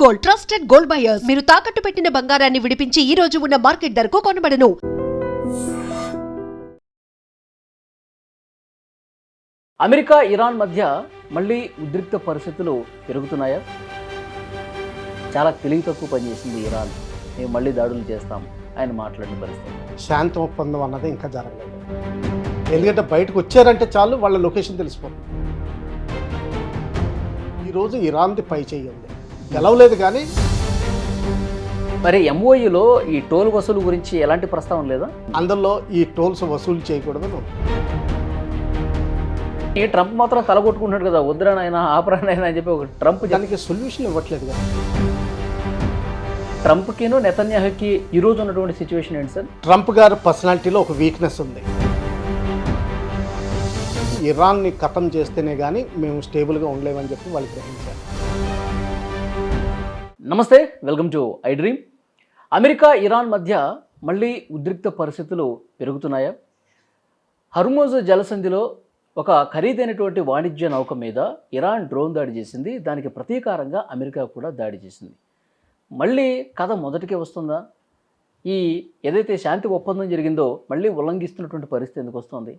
Gold, trusted gold buyers. మీరు తాకట్టు పెట్టిన బంగారాన్ని విడిపించి ఈ రోజు ఉన్న మార్కెట్ ధరకు కొనబడను. అమెరికా ఇరాన్ మధ్య మళ్ళీ ఉద్రిక్త పరిస్థితులు పెరుగుతున్నాయా? చాలా తెలివి తక్కువ పనిచేసింది ఇరాన్. మేము మళ్ళీ దాడులు చేస్తాం ఆయన మాట్లాడిన పరిస్థితి. శాంతి ఒప్పందం అన్నది ఇంకా జరగలేదు. ఎందుకంటే బయటకు వచ్చారంటే చాలు వాళ్ళ లొకేషన్ తెలిసిపోతుంది. ఈరోజు ఇరాన్ది పై చేయి ఉంది, గెలవలేదు. కానీ మరి ఎంఓయూలో ఈ టోల్ వసూలు గురించి ఎలాంటి ప్రస్తావన లేదా? అందులో ఈ టోల్స్ వసూలు చేయకూడదు. ఈ ట్రంప్ మాత్రం తలగొట్టుకుంటున్నాడు కదా, వద్దురానైనా ఆపరానైనా అని చెప్పి ఒక ట్రంప్ దానికి సొల్యూషన్ ఇవ్వట్లేదు కదా. ట్రంప్కిను నెతన్యాహుకి ఈరోజు ఉన్నటువంటి సిచ్యువేషన్ ఏంటి సార్? ట్రంప్ గారి పర్సనాలిటీలో ఒక వీక్నెస్ ఉంది. ఇరాన్ని ఖతం చేస్తేనే కానీ మేము స్టేబుల్గా ఉండలేమని చెప్పి వాళ్ళు గ్రహించారు. నమస్తే, welcome to I dream. America Iran మధ్య మళ్ళీ ఉద్రిక్త పరిస్థితులు పెరుగుతున్నాయా? హర్మోజ్ జలసంధిలో ఒక ఖరీదైనటువంటి వాణిజ్య నౌక మీద ఇరాన్ డ్రోన్ దాడి చేసింది. దానికి ప్రతీకారంగా అమెరికా కూడా దాడి చేసింది. మళ్ళీ కథ మొదటికే వస్తుందా? ఈ ఏదైతే శాంతి ఒప్పందం జరిగిందో మళ్ళీ ఉల్లంఘిస్తున్నటువంటి పరిస్థితి ఎందుకు వస్తుంది?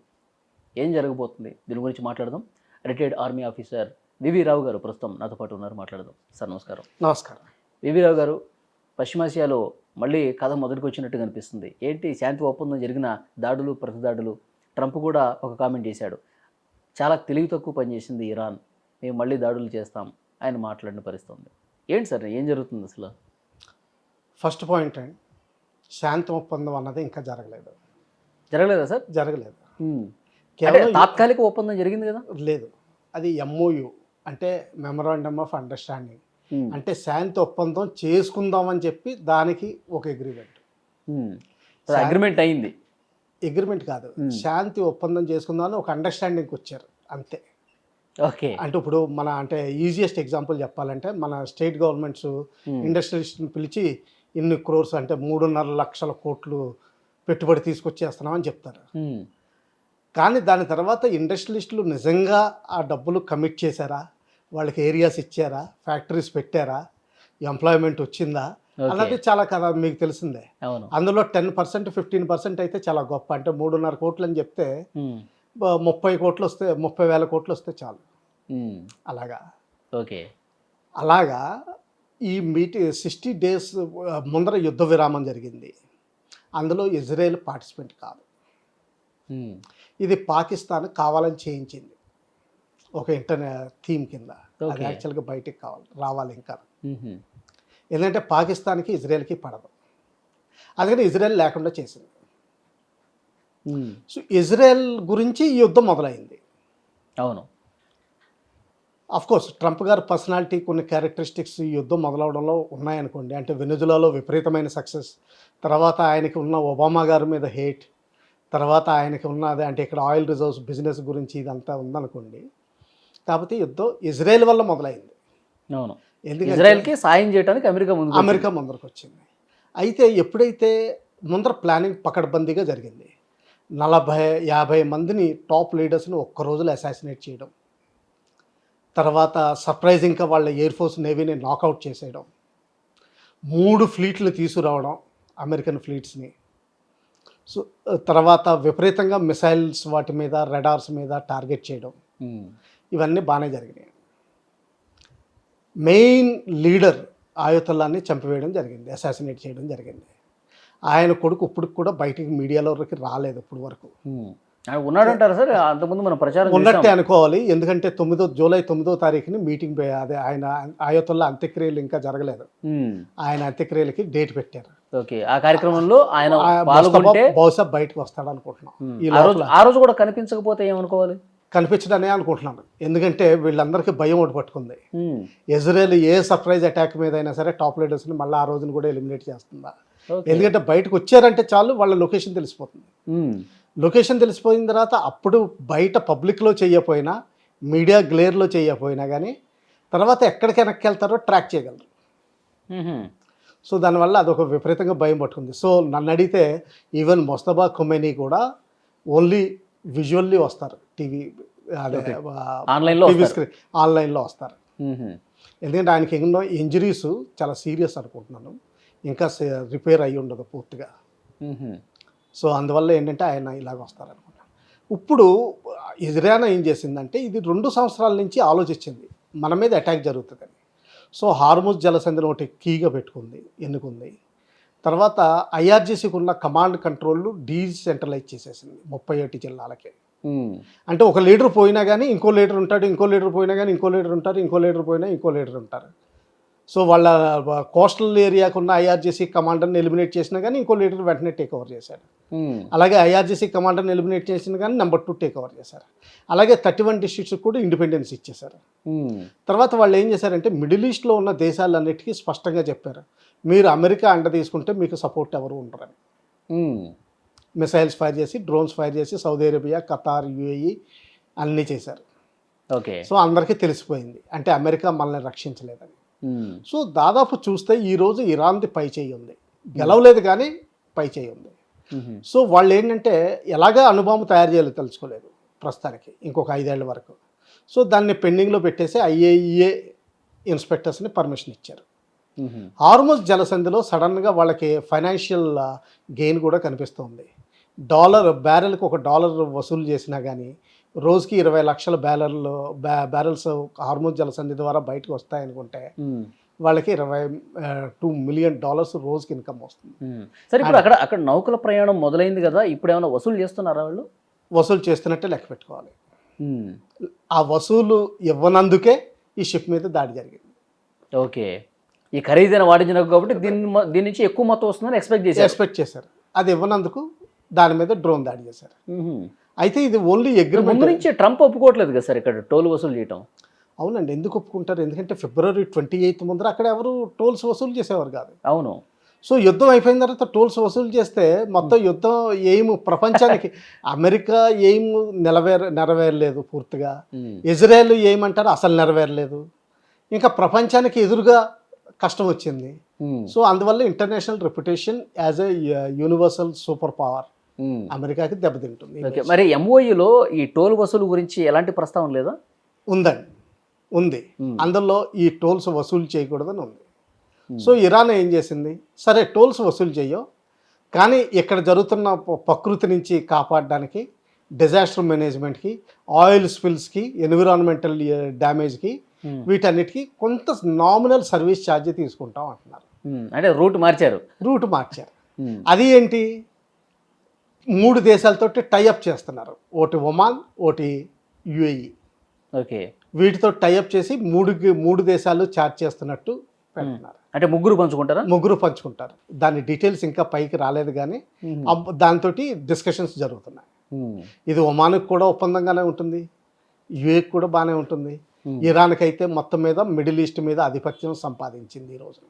ఏం జరగబోతుంది? దీని గురించి మాట్లాడదాం. రిటైర్డ్ ఆర్మీ ఆఫీసర్ వివి రావు గారు ప్రస్తుతం నాతో పాటు ఉన్నారు, మాట్లాడదాం. సార్ నమస్కారం. నమస్కారం. వివి రావు గారు, పశ్చిమాసియాలో మళ్ళీ కథ మొదటికి వచ్చినట్టుగా అనిపిస్తుంది. ఏంటి శాంతి ఒప్పందం జరిగిన దాడులు ప్రతిదాడులు? ట్రంప్ కూడా ఒక కామెంట్ చేశాడు, చాలా తెలివి తక్కువ పనిచేసింది ఇరాన్, మేము మళ్ళీ దాడులు చేస్తాం ఆయన మాట్లాడిన పరిస్థితి. ఏంటి సార్, ఏం జరుగుతుంది అసలు? ఫస్ట్ పాయింట్ అండి, శాంతి ఒప్పందం అన్నది ఇంకా జరగలేదు. జరగలేదా సార్? జరగలేదు. కేవలం తాత్కాలిక ఒప్పందం జరిగింది కదా? లేదు, అది ఎంఓయు అంటే మెమరాండమ్ ఆఫ్ అండర్స్టాండింగ్. అంటే శాంతి ఒప్పందం చేసుకుందామని చెప్పి దానికి ఒక అగ్రిమెంట్. అగ్రిమెంట్ అయింది. అగ్రిమెంట్ కాదు, శాంతి ఒప్పందం చేసుకుందామని ఒక అండర్స్టాండింగ్కి వచ్చారు అంతే. ఓకే. అంటే ఇప్పుడు మన అంటే ఈజియెస్ట్ ఎగ్జాంపుల్ చెప్పాలంటే మన స్టేట్ గవర్నమెంట్స్ ఇండస్ట్రియలిస్ట్ని పిలిచి ఇన్ని క్రోర్స్ అంటే 3.5 లక్షల కోట్లు పెట్టుబడి తీసుకొచ్చేస్తున్నామని చెప్తారు. కానీ దాని తర్వాత ఇండస్ట్రియలిస్టులు నిజంగా ఆ డబ్బులు కమిట్ చేశారా, వాళ్ళకి ఏరియాస్ ఇచ్చారా, ఫ్యాక్టరీస్ పెట్టారా, ఎంప్లాయ్మెంట్ వచ్చిందా అన్నది చాలా కదా మీకు తెలిసిందే. అందులో 10% 15% అయితే చాలా గొప్ప. అంటే 3.5 కోట్లు అని చెప్తే 30 కోట్లు వస్తే 30,000 కోట్లు వస్తే చాలు. అలాగా. ఓకే. అలాగా ఈ 60 days ముందర యుద్ధ విరామం జరిగింది. అందులో ఇజ్రాయెల్ పార్టిసిపెంట్ కాదు. ఇది పాకిస్తాన్ కావాలని చేయించింది ఒక ఇంటర్నెట్ థీమ్ కింద. అది యాక్చువల్గా బయటికి రావాలి ఇంకా. ఎందుకంటే పాకిస్తాన్కి ఇజ్రాయెల్కి పడదు, అందుకని ఇజ్రాయెల్ లేకుండా చేసింది. సో ఇజ్రాయెల్ గురించి ఈ యుద్ధం మొదలైంది. అవును. కోర్స్ ట్రంప్ గారి పర్సనాలిటీ కొన్ని క్యారెక్టరిస్టిక్స్ ఈ యుద్ధం మొదలవడంలో ఉన్నాయనుకోండి. అంటే వెనుజులాలో విపరీతమైన సక్సెస్, తర్వాత ఆయనకి ఉన్న ఒబామా గారి మీద హేట్, తర్వాత ఆయనకి ఉన్నది అంటే ఇక్కడ ఆయిల్ రిజర్వ్స్ బిజినెస్ గురించి ఇదంతా ఉందనుకోండి. కాకపోతే యుద్ధం ఇజ్రాయెల్ వల్ల మొదలైంది. అవును. ఎందుకంటే ఇజ్రాయెల్కి సాయం చేయడానికి అమెరికా ముందరకు వచ్చింది. అయితే ఎప్పుడైతే ముందర ప్లానింగ్ పకడ్బందీగా జరిగింది, 40-50 మందిని టాప్ లీడర్స్ని ఒక్క రోజులో అసాసినేట్ చేయడం, తర్వాత సర్ప్రైజింగ్గా వాళ్ళ ఎయిర్ ఫోర్స్ నేవీని నాకౌట్ చేసేయడం, 3 ఫ్లీట్లు తీసుకురావడం అమెరికన్ ఫ్లీట్స్ని. సో తర్వాత విపరీతంగా మిసైల్స్ వాటి మీద రడార్స్ మీద టార్గెట్ చేయడం, ఇవన్నీ బాగానే జరిగినాయి. మెయిన్ లీడర్ ఆయుతల్లాని చంపివేయడం జరిగింది, అసాసినేట్ చేయడం జరిగింది. ఆయన కొడుకు ఇప్పుడు కూడా బయటికి మీడియాలోకి రాలేదు ఇప్పుడు వరకు. ఉన్నాడంటారు సార్? అంతకుముందు మనం ప్రచారం ఉన్నట్టే అనుకోవాలి. ఎందుకంటే జూలై 9వ తారీఖుని మీటింగ్, అదే ఆయన ఆయుతల్లా అంత్యక్రియలు ఇంకా జరగలేదు. ఆయన అంత్యక్రియలకి డేట్ పెట్టారు. ఓకే. ఆ కార్యక్రమంలో ఆయన పాల్గొంటే బహుశా బయటకు వస్తాడు అనుకుంటున్నాం. ఆ రోజు కూడా కనిపించకపోతే ఏమనుకోవాలి? కనిపించడనే అనుకుంటున్నాను. ఎందుకంటే వీళ్ళందరికీ భయం ఒకటి పట్టుకుంది. ఇజ్రాయెల్ ఏ సర్ప్రైజ్ అటాక్ మీద అయినా సరే టాప్ లీడర్స్ని మళ్ళీ ఆ రోజున కూడా ఎలిమినేట్ చేస్తుందా? ఎందుకంటే బయటకు వచ్చారంటే చాలు వాళ్ళ లొకేషన్ తెలిసిపోతుంది. లొకేషన్ తెలిసిపోయిన తర్వాత అప్పుడు బయట పబ్లిక్లో చేయకపోయినా, మీడియా గ్లేర్లో చేయకపోయినా కానీ తర్వాత ఎక్కడికి వెనక్కి వెళ్తారో ట్రాక్ చేయగలరు. సో దానివల్ల అదొక విపరీతంగా భయం పట్టుకుంది. సో నన్ను అడిగితే ఈవెన్ మొస్తఫా ఖొమైనీ కూడా ఓన్లీ విజువల్లీ వస్తారు, టీవీ అదే టీవీ స్క్రీన్ ఆన్లైన్లో వస్తారు. ఎందుకంటే ఆయనకి ఎన్నో ఇంజరీస్ చాలా సీరియస్ అనుకుంటున్నాను, ఇంకా రిపేర్ అయ్యి ఉండదు పూర్తిగా. సో అందువల్ల ఏంటంటే ఆయన ఇలాగ వస్తారనుకుంటున్నాను. ఇప్పుడు ఇజ్రాయల్ ఏం చేసిందంటే ఇది 2 సంవత్సరాల నుంచి ఆలోచించింది మన మీద అటాక్ జరుగుతుందని. సో హార్ముజ్ జలసంధిని ఒకటి కీగా పెట్టుకుంది, ఎన్నుకుంది. తర్వాత ఐఆర్జీసీకి ఉన్న కమాండ్ కంట్రోల్ డీసెంట్రలైజ్ చేసేసింది 37 జిల్లాలకే. అంటే ఒక లీడర్ పోయినా కానీ ఇంకో లీడర్ ఉంటాడు, ఇంకో లీడర్ పోయినా కానీ ఇంకో లీడర్ ఉంటారు, ఇంకో లీడర్ పోయినా ఇంకో లీడర్ ఉంటారు. సో వాళ్ళ కోస్టల్ ఏరియాకు ఉన్న ఐఆర్జీసీ కమాండర్ని ఎలిమినేట్ చేసినా కానీ ఇంకో లీడర్ వెంటనే టేక్ ఓవర్ చేశాడు. అలాగే ఐఆర్జీసీ కమాండర్ని ఎలిమినేట్ చేసినా కానీ నెంబర్ 2 టేక్ ఓవర్ చేశారు. అలాగే 31 డిస్ట్రిక్ట్స్ కూడా ఇండిపెండెన్స్ ఇచ్చేశారు. తర్వాత వాళ్ళు ఏం చేశారంటే మిడిల్ ఈస్ట్లో ఉన్న దేశాలన్నిటికీ స్పష్టంగా చెప్పారు, మీరు అమెరికా అండ తీసుకుంటే మీకు సపోర్ట్ ఎవరు ఉండరని. మిసైల్స్ ఫైర్ చేసి, డ్రోన్స్ ఫైర్ చేసి సౌదీ అరేబియా, ఖతార్, యుఏఈ అన్నీ చేశారు. ఓకే. సో అందరికీ తెలిసిపోయింది అంటే అమెరికా మనల్ని రక్షించలేదని. సో దాదాపు చూస్తే ఈరోజు ఇరాన్ది పై చేయి ఉంది, గెలవలేదు కానీ పై చేయి ఉంది. సో వాళ్ళు ఏంటంటే ఎలాగా అణుబాంబు తయారు చేయాలో తెలుసుకోలేదు ప్రస్తుతానికి ఇంకొక 5 ఏళ్ల వరకు. సో దాన్ని పెండింగ్లో పెట్టేసి IAEA ఇన్స్పెక్టర్స్ని పర్మిషన్ ఇచ్చారు. హార్ముజ్ జలసంధిలో సడన్గా వాళ్ళకి ఫైనాన్షియల్ గెయిన్ కూడా కనిపిస్తుంది. బ్యారెల్కి $1 వసూలు చేసినా కానీ రోజుకి 20 లక్షల బ్యారెల్స్ హార్ముజ్ జలసంధి ద్వారా బయటకు వస్తాయనుకుంటే వాళ్ళకి $22 మిలియన్ రోజుకి ఇన్కమ్ వస్తుంది. సరే, ఇప్పుడు అక్కడ నౌకల ప్రయాణం మొదలైంది కదా, ఇప్పుడు ఏమైనా వసూలు చేస్తున్నారా వాళ్ళు? వసూలు చేస్తున్నట్టే లెక్క పెట్టుకోవాలి. ఆ వసూలు ఇవ్వనందుకే ఈ షిప్ మీద దాడి జరిగింది. ఓకే. ఈ ఖరీదైన వాణిజ్య నౌక కాబట్టి దీని నుంచి ఎక్కువ మొత్తం వస్తుందని ఎక్స్పెక్ట్ చేశారు. అది ఇవ్వనందుకు దాని మీద డ్రోన్ దాడి చేశారు. అయితే ఇది ఓన్లీ అగ్రిమెంట్ నుంచి ట్రంప్ ఒప్పుకోవట్లేదు కదా సార్ ఇక్కడ టోల్ వసూలు చేయటం. అవునండి, ఎందుకు ఒప్పుకుంటారు? ఎందుకంటే ఫిబ్రవరి 28 ముందర అక్కడ ఎవరు టోల్స్ వసూలు చేసేవారు కాదు. అవును. సో యుద్ధం అయిపోయిన తర్వాత టోల్స్ వసూలు చేస్తే మొత్తం యుద్ధం ఎయిమ్ ప్రపంచానికి అమెరికా ఎయిమ్ నెరవేరలేదు పూర్తిగా. ఇజ్రాయెల్ ఎయిమ్ అంటారు అసలు నెరవేరలేదు. ఇంకా ప్రపంచానికి ఎదురుగా కష్టం వచ్చింది. సో అందువల్ల international reputation as a universal super power అమెరికాకి దెబ్బతింటుంది. మరి MOUలో ఈ టోల్ వసూలు గురించి ఎలాంటి ప్రస్తావన లేదా? ఉంది. అందులో ఈ టోల్స్ వసూలు చేయకూడదని ఉంది. సో ఇరాన్ ఏం చేసింది, సరే టోల్స్ వసూలు చేయో కానీ ఇక్కడ జరుగుతున్న ప్రకృతి నుంచి కాపాడడానికి, డిజాస్టర్ మేనేజ్మెంట్కి, ఆయిల్ స్పిల్స్కి, ఎన్విరాన్మెంటల్ డ్యామేజ్కి, వీటన్నిటికీ కొంత నామినల్ సర్వీస్ ఛార్జ్ తీసుకుంటాం అంటున్నారు. అంటే రూట్ మార్చారు. అది ఏంటి, 3 దేశాలతోటి టైఅప్ చేస్తున్నారు. ఒకటి ఒమాన్, ఒకటి UAE. ఓకే. వీటితో టైఅప్ చేసి 3 దేశాలు ఛార్జ్ చేస్తున్నట్టు పెడుతున్నారు. అంటే ముగ్గురు పంచుకుంటారు. దాని డీటెయిల్స్ ఇంకా పైకి రాలేదు కానీ దాంతో డిస్కషన్స్ జరుగుతున్నాయి. ఇది ఒమాన్కి కూడా ఒప్పందంగానే ఉంటుంది, UAEకి కూడా బాగానే ఉంటుంది. ఇరాన్కి అయితే మొత్తం మీద మిడిల్ ఈస్ట్ మీద ఆధిపత్యం సంపాదించింది ఈ రోజు.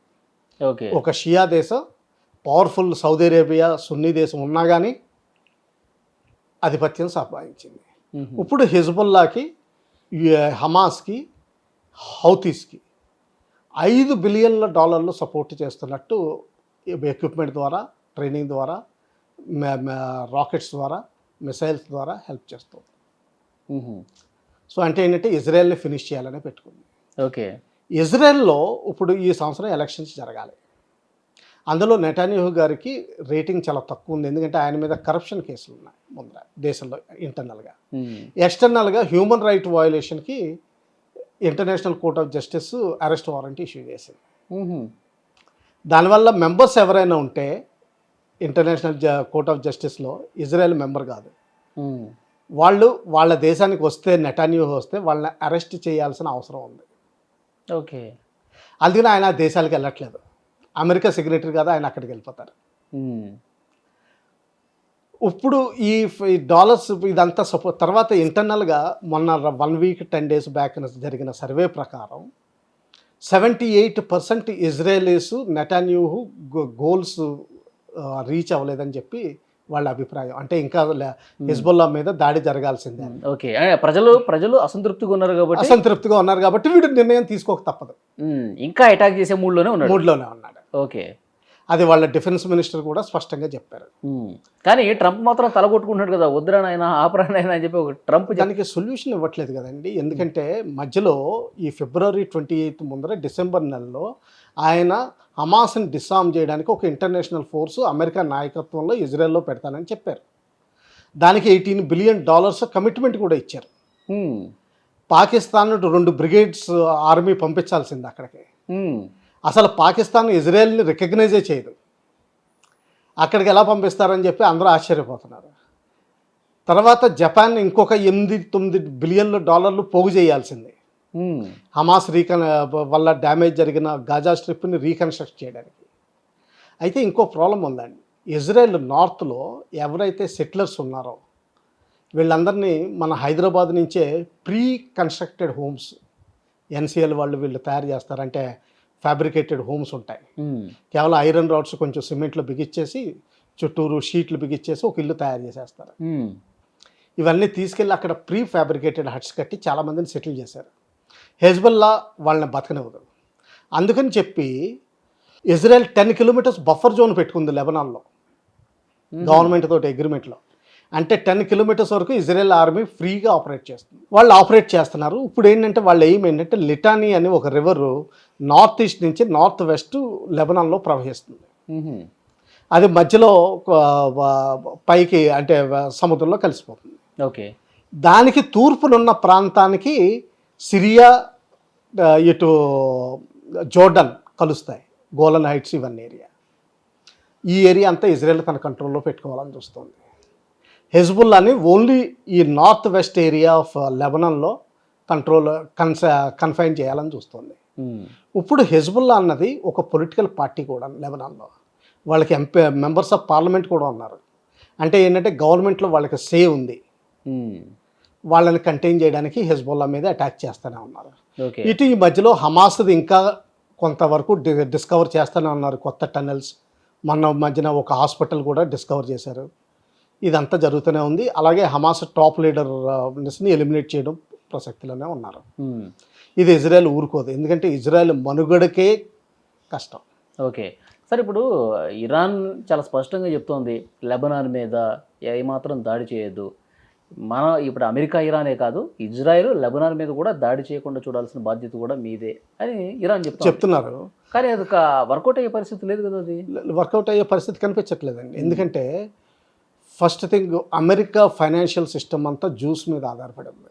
ఓకే. ఒక షియా దేశం, పవర్ఫుల్ సౌదీ అరేబియా, సున్నీ దేశం ఉన్నా కానీ ఆధిపత్యం సంపాదించింది. ఇప్పుడు హిజ్బుల్లాకి, హమాస్కి, హౌతీస్కి $5 బిలియన్ల సపోర్ట్ చేస్తున్నట్టు ఎక్విప్మెంట్ ద్వారా, ట్రైనింగ్ ద్వారా, రాకెట్స్ ద్వారా, మిసైల్స్ ద్వారా హెల్ప్ చేస్తుంది. సో అంటే ఏంటంటే ఇజ్రాయెల్ని ఫినిష్ చేయాలని పెట్టుకుంది. ఓకే. ఇజ్రాయెల్లో ఇప్పుడు ఈ సంవత్సరం ఎలక్షన్స్ జరగాలి. అందులో నెటాన్యాహు గారికి రేటింగ్ చాలా తక్కువ ఉంది, ఎందుకంటే ఆయన మీద కరప్షన్ కేసులు ఉన్నాయి ముందర దేశంలో. ఎక్స్టర్నల్గా హ్యూమన్ రైట్ వయోలేషన్కి International Court of Justice arrest warrant issue చేసింది. దానివల్ల మెంబర్స్ ఎవరైనా ఉంటే ఇంటర్నేషనల్ కోర్ట్ ఆఫ్ జస్టిస్లో ఇజ్రాయెల్ మెంబర్ కాదు, వాళ్ళు వాళ్ళ దేశానికి వస్తే, నెటాన్యాహు వస్తే వాళ్ళని అరెస్ట్ చేయాల్సిన అవసరం ఉంది. ఓకే. అందుకని ఆయన ఆ దేశాలకు వెళ్ళట్లేదు. అమెరికా సిగ్నేటరీ కాదు, ఆయన అక్కడికి వెళ్ళిపోతారు. ఇప్పుడు ఈ డాలర్స్ ఇదంతా సపోర్ట్ తర్వాత ఇంటర్నల్గా మొన్న 1 వీక్ 10 డేస్ బ్యాక్ జరిగిన సర్వే ప్రకారం 78% ఇజ్రాయలీస్ నెటాన్యాహు గోల్స్ రీచ్ అవ్వలేదని చెప్పి వాళ్ళ అభిప్రాయం. అంటే ఇంకా హిజ్బుల్లా మీద దాడి జరగాల్సిందే. ఓకే. ప్రజలు అసంతృప్తిగా ఉన్నారు కాబట్టి వీడు నిర్ణయం తీసుకోక తప్పదు. ఇంకా అటాక్ చేసే మూడ్లోనే ఉన్నాడు. ఓకే. అది వాళ్ళ డిఫెన్స్ మినిస్టర్ కూడా స్పష్టంగా చెప్పారు. కానీ ట్రంప్ మాత్రం తలగొట్టుకుంటున్నాడు కదా, వద్దురానైనా ఆపరానైనా అని చెప్పి ఒక ట్రంప్ దానికి సొల్యూషన్ ఇవ్వట్లేదు కదండి. ఎందుకంటే మధ్యలో ఈ ఫిబ్రవరి 28 ముందర డిసెంబర్ నెలలో ఆయన హమాస్ని డిసామ్ చేయడానికి ఒక ఇంటర్నేషనల్ ఫోర్సు అమెరికా నాయకత్వంలో ఇజ్రాయెల్లో పెడతానని చెప్పారు. దానికి $18 బిలియన్ కమిట్మెంట్ కూడా ఇచ్చారు. పాకిస్తాన్ 2 బ్రిగేడ్స్ ఆర్మీ పంపించాల్సింది అక్కడికి. అసలు పాకిస్తాన్ ఇజ్రాయెల్ని రికగ్నైజే చేయదు. అక్కడికి ఎలా పంపిస్తారని చెప్పి అందరూ ఆశ్చర్యపోతున్నారు. తర్వాత జపాన్ ఇంకొక $8-9 బిలియన్ల పోగు చేయాల్సింది హమాస్ వల్ల డ్యామేజ్ జరిగిన గాజా స్ట్రిప్ని రీకన్స్ట్రక్ట్ చేయడానికి. అయితే ఇంకో ప్రాబ్లం ఉందండి. ఇజ్రాయెల్ నార్త్లో ఎవరైతే సెటిలర్స్ ఉన్నారో వీళ్ళందరినీ మన హైదరాబాద్ నుంచే ప్రీ కన్స్ట్రక్టెడ్ హోమ్స్ ఎన్సిఎల్ వాళ్ళు వీళ్ళు తయారు చేస్తారంటే ఫ్యాబ్రికేటెడ్ హోమ్స్ ఉంటాయి. కేవలం ఐరన్ రాడ్స్ కొంచెం సిమెంట్లో బిగిచ్చేసి చుట్టూరు షీట్లు బిగిచ్చేసి ఒక ఇల్లు తయారు చేసేస్తారు. ఇవన్నీ తీసుకెళ్ళి అక్కడ ప్రీ ఫ్యాబ్రికేటెడ్ హట్స్ కట్టి చాలామందిని సెటిల్ చేశారు. హెజ్బుల్లా వాళ్ళని బతకనివ్వదు. అందుకని చెప్పి ఇజ్రాయెల్ 10 కిలోమీటర్స్ బఫర్ జోన్ పెట్టుకుంది లెబనాన్లో గవర్నమెంట్ తోటి అగ్రిమెంట్లో. అంటే 10 కిలోమీటర్స్ వరకు ఇజ్రాయెల్ ఆర్మీ ఫ్రీగా ఆపరేట్ చేస్తుంది. వాళ్ళు ఆపరేట్ చేస్తున్నారు. ఇప్పుడు ఏంటంటే వాళ్ళ ఎయిమ్ ఏంటంటే లిటానీ అని ఒక రివర్ నార్త్ ఈస్ట్ నుంచి నార్త్ వెస్ట్ లెబనాన్లో ప్రవహిస్తుంది. అది మధ్యలో పైకి అంటే సముద్రంలో కలిసిపోతుంది. ఓకే. దానికి తూర్పునున్న ప్రాంతానికి సిరియా ఇటు జోర్డన్ కలుస్తాయి, గోలన్ హైట్స్ ఇవన్నీ ఏరియా. ఈ ఏరియా అంతా ఇజ్రాయెల్ తన కంట్రోల్లో పెట్టుకోవాలని చూస్తుంది. హెజ్బుల్లాని ఓన్లీ ఈ నార్త్ వెస్ట్ ఏరియా ఆఫ్ లెబనాన్లో కన్ఫైన్ చేయాలని చూస్తుంది. ఇప్పుడు హెజ్బుల్లా అన్నది ఒక పొలిటికల్ పార్టీ కూడా లెబనాన్లో. వాళ్ళకి మెంబర్స్ ఆఫ్ పార్లమెంట్ కూడా ఉన్నారు. అంటే ఏంటంటే గవర్నమెంట్లో వాళ్ళకి సే ఉంది. వాళ్ళని కంటైన్ చేయడానికి హెజ్బుల్లా మీద అటాక్ చేస్తూనే ఉన్నారు. ఇటు ఈ మధ్యలో హమాస్ది ఇంకా కొంతవరకు డిస్కవర్ చేస్తూనే ఉన్నారు. కొత్త టన్నెల్స్, మొన్న మధ్యన ఒక హాస్పిటల్ కూడా డిస్కవర్ చేశారు. ఇదంతా జరుగుతూనే ఉంది. అలాగే హమాస్ టాప్ లీడర్ని ఎలిమినేట్ చేయడం ప్రసక్తిలోనే ఉన్నారు. ఇది ఇజ్రాయెల్ ఊరుకోదు, ఎందుకంటే ఇజ్రాయెల్ మనుగడకే కష్టం. ఓకే సార్, ఇప్పుడు ఇరాన్ చాలా స్పష్టంగా చెప్తోంది లెబనాన్ మీద ఏమాత్రం దాడి చేయొద్దు. ఇప్పుడు అమెరికా ఇరానే కాదు, ఇజ్రాయెల్ లెబనాన్ మీద కూడా దాడి చేయకుండా చూడాల్సిన బాధ్యత కూడా మీదే అని ఇరాన్ చెప్తున్నారు. కానీ అది వర్కౌట్ అయ్యే పరిస్థితి లేదు కదా. అది వర్కౌట్ అయ్యే పరిస్థితి కనిపించట్లేదండి. ఎందుకంటే first thing, America financial system అంతా జ్యూస్ మీద ఆధారపడి ఉంది.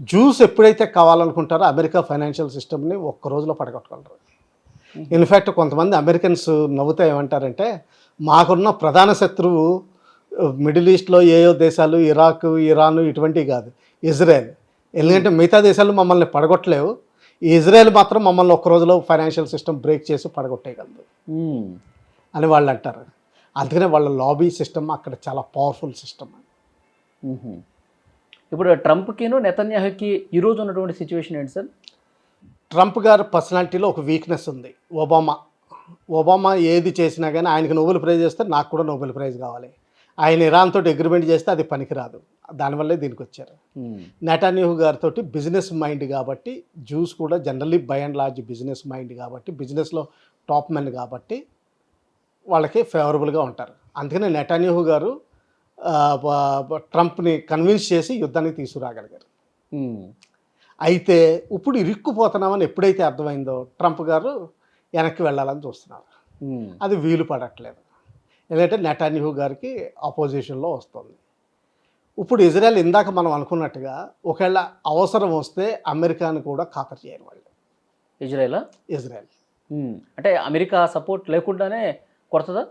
జ్యూస్ ఎప్పుడైతే కావాలనుకుంటారో అమెరికా ఫైనాన్షియల్ సిస్టమ్ని ఒక్క రోజులో పడగొట్టగలరు. ఇన్ఫ్యాక్ట్ కొంతమంది అమెరికన్స్ నవ్వుతా ఏమంటారంటే, మాకున్న ప్రధాన శత్రువు మిడిల్ ఈస్ట్లో ఏయో దేశాలు, ఇరాక్, ఇరాన్ ఇటువంటివి కాదు, ఇజ్రాయెల్. ఎందుకంటే మిగతా దేశాలు మమ్మల్ని పడగొట్టలేవు, ఇజ్రాయెల్ మాత్రం మమ్మల్ని ఒక్క రోజులో ఫైనాన్షియల్ సిస్టమ్ బ్రేక్ చేసి పడగొట్టేయగలదు అని వాళ్ళు అంటారు. అందుకనే వాళ్ళ లాబీ సిస్టమ్ అక్కడ చాలా పవర్ఫుల్ సిస్టమ్. ఇప్పుడు ట్రంప్కిను నెతన్యాహుకి ఈరోజు ఉన్నటువంటి సిచ్యువేషన్ ఏంటి సార్? ట్రంప్ గారి పర్సనాలిటీలో ఒక వీక్నెస్ ఉంది. ఒబామా ఏది చేసినా కానీ ఆయనకి నోబెల్ ప్రైజ్ చేస్తే నాకు కూడా నోబెల్ ప్రైజ్ కావాలి. ఆయన ఇరాన్ తోటి అగ్రిమెంట్ చేస్తే అది పనికిరాదు. దానివల్లే దీనికి వచ్చారు. నెతన్యాహు గారితో బిజినెస్ మైండ్ కాబట్టి, జ్యూస్ కూడా generally by and large business mind కాబట్టి, బిజినెస్లో టాప్ మెన్ కాబట్టి వాళ్ళకి ఫేవరబుల్గా ఉంటారు. అందుకనే నెతన్యాహు గారు ట్రంప్ని కన్విన్స్ చేసి యుద్ధానికి తీసుకురాగలిగారు. అయితే ఇప్పుడు ఇరుక్కుపోతున్నామని ఎప్పుడైతే అర్థమైందో ట్రంప్ గారు వెనక్కి వెళ్ళాలని చూస్తున్నారు. అది వీలు పడట్లేదు. ఎందుకంటే నెతన్యాహు గారికి ఆపోజిషన్లో వస్తుంది. ఇప్పుడు ఇజ్రాయెల్ ఇందాక మనం అనుకున్నట్టుగా ఒకవేళ అవసరం వస్తే అమెరికాని కూడా ఖాతరు చేయరు వాళ్ళు. ఇజ్రాయెల్ అంటే అమెరికా సపోర్ట్ లేకుండానే కొడుతుందా?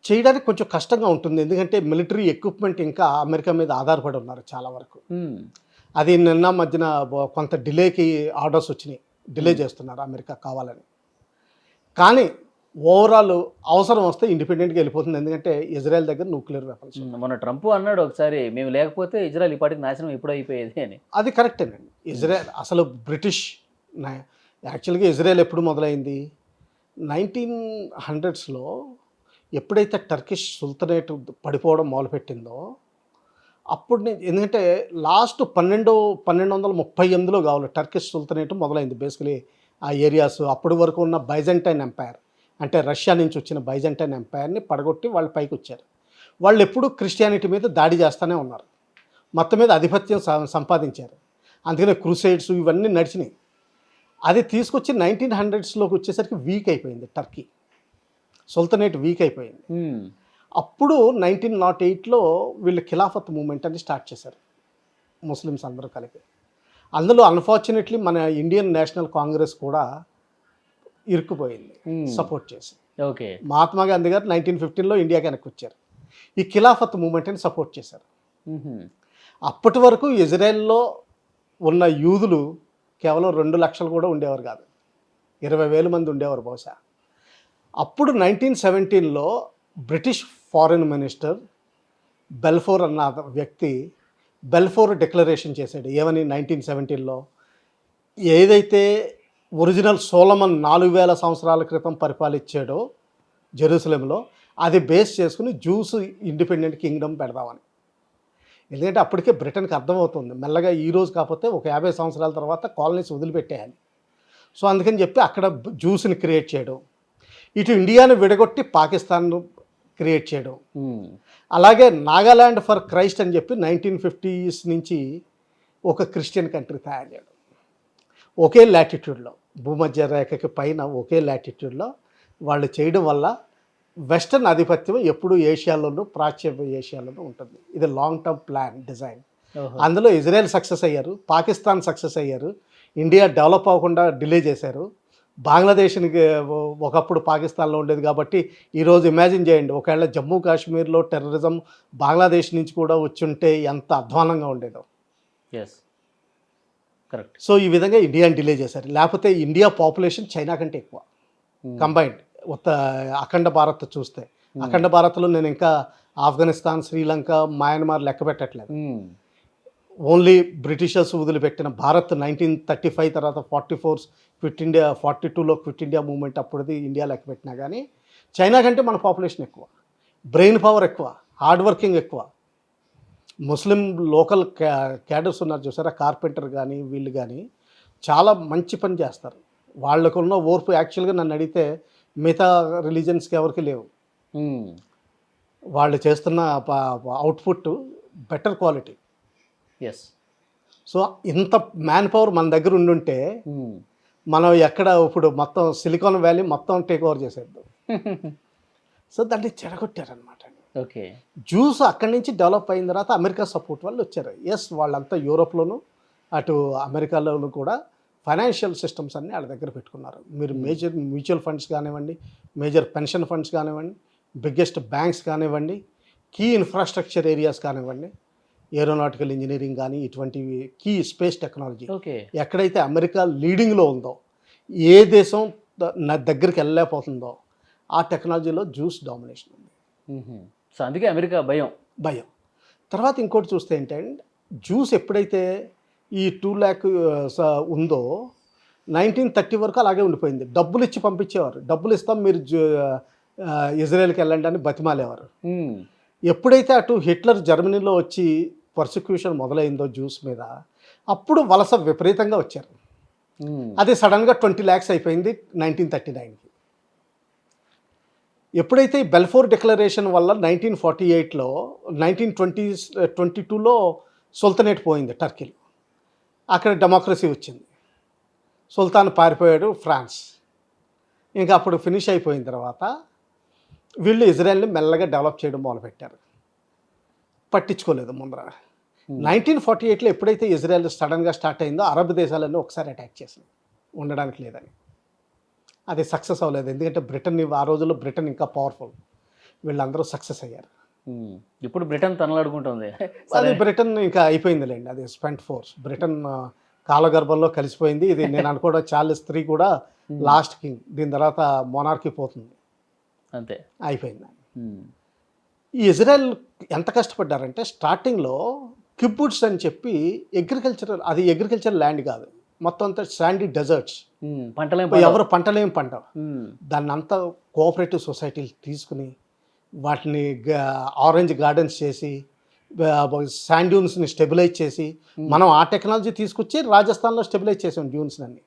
చేయడానికి కొంచెం కష్టంగా ఉంటుంది. ఎందుకంటే మిలిటరీ ఎక్విప్మెంట్ ఇంకా అమెరికా మీద ఆధారపడి ఉన్నారు చాలా వరకు. అది నిన్న మధ్యన కొంత డిలేకి ఆర్డర్స్ వచ్చినాయి, డిలే చేస్తున్నారు అమెరికా కావాలని. కానీ ఓవరాల్ అవసరం వస్తే ఇండిపెండెంట్గా వెళ్ళిపోతుంది. ఎందుకంటే ఇజ్రాయెల్ దగ్గర న్యూక్లియర్ వెపన్స్. మన ట్రంప్ అన్నాడు ఒకసారి, మేము లేకపోతే ఇజ్రాయెల్ ఇప్పటికి నాశనం ఎప్పుడు అయిపోయేది అని. అది కరెక్టేనండి. ఇజ్రాయెల్ అసలు బ్రిటిష్ యాక్చువల్గా ఇజ్రాయెల్ ఎప్పుడు మొదలైంది? 1900s ఎప్పుడైతే టర్కిష్ సుల్తనేట్ పడిపోవడం మొదలుపెట్టిందో అప్పుడు ఎందుకంటే లాస్ట్ 1238 కావాలి టర్కిష్ సుల్తనేట్ మొదలైంది. బేసికలీ ఆ ఏరియాస్ అప్పటి వరకు ఉన్న బైజెంటైన్ ఎంపైర్ అంటే రష్యా నుంచి వచ్చిన బైజంటైన్ ఎంపైర్ని పడగొట్టి వాళ్ళు పైకి వచ్చారు. వాళ్ళు ఎప్పుడూ క్రిస్టియానిటీ మీద దాడి చేస్తూనే ఉన్నారు, మొత్తం మీద ఆధిపత్యం సంపాదించారు. అందుకనే క్రూసైడ్స్ ఇవన్నీ నడిచినాయి. అది తీసుకొచ్చి 1900స్లోకి వచ్చేసరికి వీక్ అయిపోయింది టర్కీ, సుల్తనేట్ వీక్ అయిపోయింది. అప్పుడు 1908లో వీళ్ళు ఖిలాఫత్ మూమెంట్ అని స్టార్ట్ చేశారు ముస్లిమ్స్ అందరూ కలిపి. అందులో అన్ఫార్చునేట్లీ మన ఇండియన్ నేషనల్ కాంగ్రెస్ కూడా ఇరుక్కుపోయింది సపోర్ట్ చేసి. ఓకే, మహాత్మా గాంధీ గారు 1915లో ఇండియాకి వెనక్కి వచ్చారు, ఈ ఖిలాఫత్ మూమెంట్ని సపోర్ట్ చేశారు. అప్పటి వరకు ఇజ్రాయెల్లో ఉన్న యూదులు కేవలం 2 లక్షలు కూడా ఉండేవారు కాదు, 20,000 మంది ఉండేవారు బహుశా. అప్పుడు 1917లో బ్రిటిష్ ఫారిన్ మినిస్టర్ బెల్ఫోర్ అన్న వ్యక్తి బెల్ఫోర్ డిక్లరేషన్ చేశాడు. ఏమని 1917లో ఏదైతే ఒరిజినల్ సోలమన్ 4,000 సంవత్సరాల క్రితం పరిపాలించాడో జెరూసలేంలో, అది బేస్ చేసుకుని జ్యూస్ ఇండిపెండెంట్ కింగ్డమ్ పెడదామని. ఎందుకంటే అప్పటికే బ్రిటన్కి అర్థమవుతుంది మెల్లగా ఈ రోజు కాకపోతే ఒక 50 సంవత్సరాల తర్వాత కాలనీస్ వదిలిపెట్టేయాలి. సో అందుకని చెప్పి అక్కడ జ్యూస్ని క్రియేట్ చేయడం, ఇటు ఇండియాను విడగొట్టి పాకిస్తాన్ను క్రియేట్ చేయడం, అలాగే నాగాల్యాండ్ ఫర్ క్రైస్ట్ అని చెప్పి 1950s నుంచి ఒక క్రిస్టియన్ కంట్రీ తయారు చేయడం, ఒకే లాటిట్యూడ్లో భూమధ్య రేఖకి పైన ఒకే లాటిట్యూడ్లో వాళ్ళు చేయడం వల్ల వెస్టర్న్ ఆధిపత్యం ఎప్పుడు ఏషియాలోనూ ప్రాచ్య ఏషియాలోనూ ఉంటుంది. ఇది లాంగ్ టర్మ్ ప్లాన్ డిజైన్. అందులో ఇజ్రాయెల్ సక్సెస్ అయ్యారు, పాకిస్తాన్ సక్సెస్ అయ్యారు, ఇండియా డెవలప్ అవ్వకుండా డిలే చేశారు. బంగ్లాదేశ్కి ఒకప్పుడు పాకిస్తాన్లో ఉండేది కాబట్టి ఈరోజు ఇమాజిన్ చేయండి, ఒకవేళ జమ్మూ కాశ్మీర్లో టెర్రరిజం బంగ్లాదేశ్ నుంచి కూడా వచ్చుంటే ఎంత అధ్వానంగా ఉండేదో. Yes, correct. సో ఈ విధంగా ఇండియాని డిలే చేశారు. లేకపోతే ఇండియా పాపులేషన్ చైనా కంటే ఎక్కువ కంబైన్డ్. అఖండ భారత్ చూస్తే అఖండ భారత్లో నేను ఇంకా ఆఫ్ఘనిస్తాన్, శ్రీలంక, మయన్మార్ లెక్క పెట్టట్లేదు. ఓన్లీ బ్రిటిషర్స్ వదిలిపెట్టిన భారత్ 1935 తర్వాత 44 క్విట్ ఇండియా, 42లో క్విట్ ఇండియా మూవ్మెంట్ అప్పుడుది ఇండియా లెక్క పెట్టినా కానీ చైనా కంటే మన పాపులేషన్ ఎక్కువ, బ్రెయిన్ పవర్ ఎక్కువ, హార్డ్ వర్కింగ్ ఎక్కువ. ముస్లిం లోకల్ క్యాడర్స్ ఉన్నారు చూసారా, కార్పెంటర్ కానీ వీళ్ళు కానీ చాలా మంచి పని చేస్తారు. వాళ్ళకున్న ఓర్పు యాక్చువల్గా నన్ను అడిగితే మిగతా రిలీజన్స్కి ఎవరికి లేవు. వాళ్ళు చేస్తున్న output better quality. Yes. So ఇంత మ్యాన్ పవర్ మన దగ్గర ఉండుంటే మనం ఎక్కడ ఇప్పుడు మొత్తం సిలికాన్ వ్యాలీ మొత్తం టేక్ ఓవర్ చేసేద్దాం. సో దాన్ని చెడగొట్టారనమాట. ఓకే, జ్యూస్ అక్కడి నుంచి డెవలప్ అయిన తర్వాత అమెరికా సపోర్ట్ వాళ్ళు వచ్చారు. ఎస్, వాళ్ళంతా యూరోప్లోను అటు అమెరికాలోను కూడా ఫైనాన్షియల్ సిస్టమ్స్ అన్నీ వాళ్ళ దగ్గర పెట్టుకున్నారు. మీరు మేజర్ మ్యూచువల్ ఫండ్స్ కానివ్వండి, మేజర్ పెన్షన్ ఫండ్స్ కానివ్వండి, బిగ్గెస్ట్ బ్యాంక్స్ కానివ్వండి, కీ ఇన్ఫ్రాస్ట్రక్చర్ ఏరియాస్ కానివ్వండి, ఏరోనాటికల్ ఇంజనీరింగ్ కానీ ఇటువంటివి, కీ స్పేస్ టెక్నాలజీ ఎక్కడైతే అమెరికా లీడింగ్లో ఉందో, ఏ దేశం నా దగ్గరికి వెళ్ళలేకపోతుందో ఆ టెక్నాలజీలో జ్యూస్ డామినేషన్ ఉంది. సో అందుకే అమెరికా భయం. తర్వాత ఇంకోటి చూస్తే ఏంటంటే జ్యూస్ ఎప్పుడైతే ఈ 2 lakh ఉందో 1930 వరకు అలాగే ఉండిపోయింది. డబ్బులు ఇచ్చి పంపించేవారు, డబ్బులు ఇస్తాం మీరు ఇజ్రాయెల్కి వెళ్ళండి అని బతిమాలేవారు. ఎప్పుడైతే అటు హిట్లర్ జర్మనీలో వచ్చి పర్సిక్యూషన్ మొదలైందో జ్యూస్ మీద, అప్పుడు వలస విపరీతంగా వచ్చారు. అది సడన్గా 20 lakhs అయిపోయింది 1939కి. ఎప్పుడైతే ఈ బెల్ఫోర్ డిక్లరేషన్ వల్ల 1948లో 1922లో సుల్తనేట్ పోయింది టర్కీలో, అక్కడ డెమోక్రసీ వచ్చింది, సుల్తాన్ పారిపోయాడు ఫ్రాన్స్. ఇంకా అప్పుడు ఫినిష్ అయిపోయిన తర్వాత వీళ్ళు ఇజ్రాయెల్ని మెల్లగా డెవలప్ చేయడం మొదలుపెట్టారు, పట్టించుకోలేదు ముందర. 1948లో ఎప్పుడైతే ఇజ్రాయెల్ సడన్గా స్టార్ట్ అయిందో అరబ్ దేశాలన్నీ ఒకసారి అటాక్ చేసింది, ఉండడానికి లేదని. అది సక్సెస్ అవ్వలేదు, ఎందుకంటే బ్రిటన్ ఆ రోజుల్లో బ్రిటన్ ఇంకా పవర్ఫుల్, వీళ్ళందరూ సక్సెస్ అయ్యారు. ఇప్పుడు బ్రిటన్ తనలాడుకుంటుంది. అది బ్రిటన్ ఇంకా అయిపోయిందిలేండి, అది స్పెంట్ ఫోర్స్. బ్రిటన్ కాలగర్భంలో కలిసిపోయింది. ఇది నేను అనుకోవడం చార్లెస్ III కూడా లాస్ట్ కింగ్, దీని తర్వాత మొనార్కీ పోతుంది, అంతే అయిపోయింది. ఈ ఇజ్రాయెల్ ఎంత కష్టపడ్డారంటే స్టార్టింగ్లో కిబ్బుట్స్ అని చెప్పి అగ్రికల్చర్ ల్యాండ్ కాదు, మొత్తం అంతా శాండీ డెజర్ట్స్, ఎవరు పంటలేం పంట. దాన్ని అంతా కోఆపరేటివ్ సొసైటీలు తీసుకుని వాటిని ఆరెంజ్ గార్డెన్స్ చేసి శాండ్ డ్యూన్స్ని స్టెబిలైజ్ చేసి, మనం ఆ టెక్నాలజీ తీసుకొచ్చి రాజస్థాన్లో స్టెబిలైజ్ చేసాం డ్యూన్స్ అన్ని.